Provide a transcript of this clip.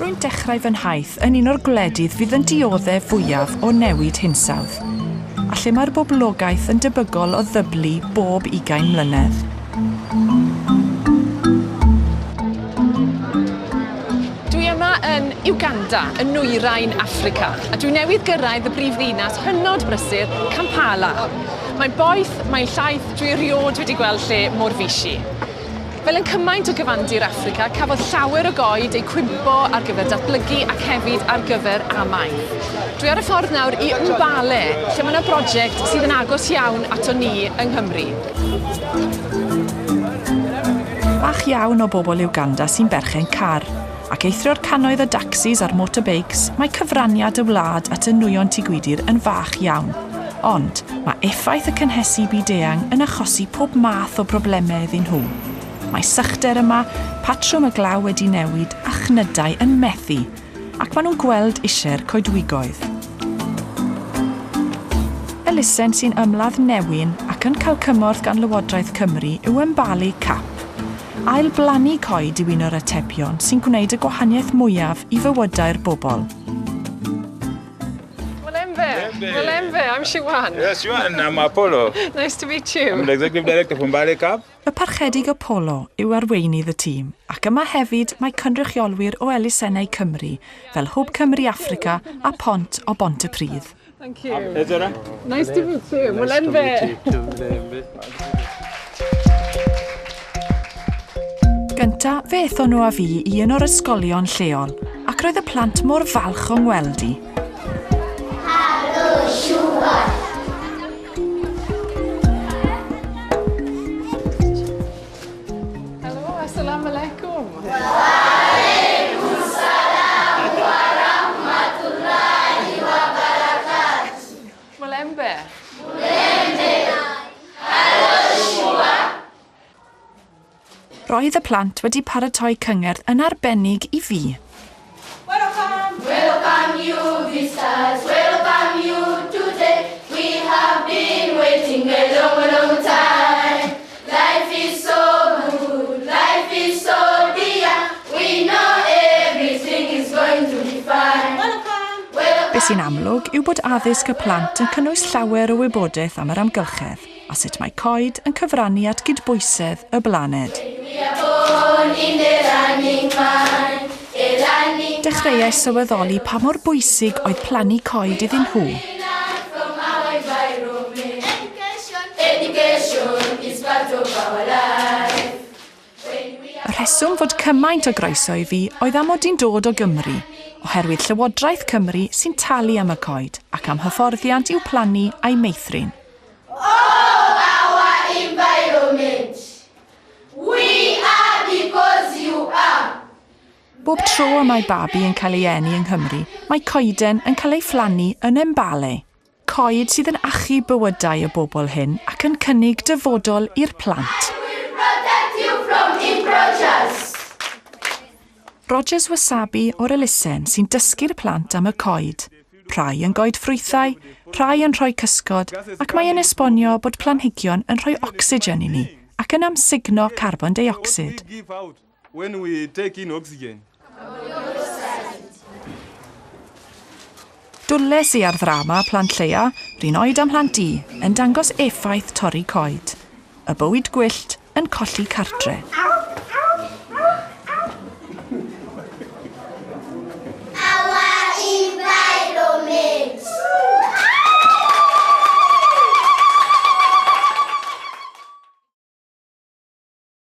Rwy'n dechrau fy nhaith yn un o'r gwledydd fydd yn dioddef fwyaf o newid hinsawdd, a lle mae'r boblogaeth yn debygol o ddyblu bob 20 mlynedd. Dwi yma yn Uganda, yn nwyrain Affrica, a dwi newydd gyrraedd y brifddinas hynod brysur Kampala. Mae'n boeth, mae'n llaeth, dwi eriod wedi gweld lle mor fisi. Fel yn cymaint o gyfandir Affrica, cafodd llawer o goed eu cwympo ar gyfer datblygu ac hefyd ar gyfer amaeth. Dwi ar y ffordd nawr i Mbale, lle mae yna brosiect sydd yn agos iawn ato ni yng Nghymru. Bach iawn o bobl Uganda sy'n berchen car, ac eithro'r cannoedd o dacsis a'r motorbikes, mae cyfraniad y wlad at y nwyon tŷ gwydyr yn fach iawn. Ond mae effaith y cynhesu byd-eang yn achosi pob math o broblemau iddyn nhw. Mae sychder yma, patrwm y glaw wedi newid a chnydau yn methu, ac maen nhw'n gweld eisiau'r coedwigoedd. Elusen sy'n ymladd newyn ac yn cael cymorth gan Lywodraeth Cymru yw Mbale Cap. Ail blannu coed yw un o'r atebion sy'n gwneud y gwahaniaeth mwyaf i fywydau'r bobl. Mulembe, I'm Siwan. Yes, Siwan, I'm Apollo. Nice to meet you. I'm the Executive Director from Mbale Cap. Y parchedig Apollo yw arweinydd y tîm, ac yma hefyd mae cynrychiolwyr o elusennau Cymru, fel Hwb Cymru Affrica a Pont o Bont y Pridd. Thank you. Ezra? Nice to meet you. Mulembe. Gynta, fe ethon nhw a fi i un o'r ysgolion lleol, ac roedd y plant mor falch o'n gweld i. Helo, assalamu alaikum. Mulembe. Roedd y plant wedi paratoi cyngerdd yn arbennig i fi. Welcome you visitors, welcome you today. We have been waiting a long time. Life is so good, life is so dear. We know everything is going to be fine. Be sy'n amlwg yw bod addysg y plant yn cynnwys llawer o wybodaeth am yr amgylchedd, a sut mae coed yn cyfrannu at gydbwysedd y blaned. We are born in the running man. Dechreuais sylweddoli pa mor bwysig oedd plannu coed iddyn nhw. Y rheswm fod cymaint o groeso i fi oedd am mod i'n dod o Gymru, oherwydd Llywodraeth Cymru sy'n talu am y coed ac am hyfforddiant i'w plannu a'i meithrin. Our environment. We are because you are. Bob tro y mae babi yn cael ei eni yng Nghymru, mae coeden yn cael ei phlannu yn Mbale. Coed sydd yn achub bywydau y bobl hyn ac yn cynnig dyfodol i'r plant. Rogers Wasabi o'r elusen sy'n dysgu'r plant am y coed. Rhai yn goed ffrwythau, rhai yn rhoi cysgod, ac mae yn esbonio bod planhigion yn rhoi ocsigen i ni ac yn amsugno carbon dioxid. When we take in oxygen. Dwles i ar ddrama Plant Lleia, rhan oed am Plant Du, yn dangos effaith torri coed. Y bywyd gwyllt yn colli cartre.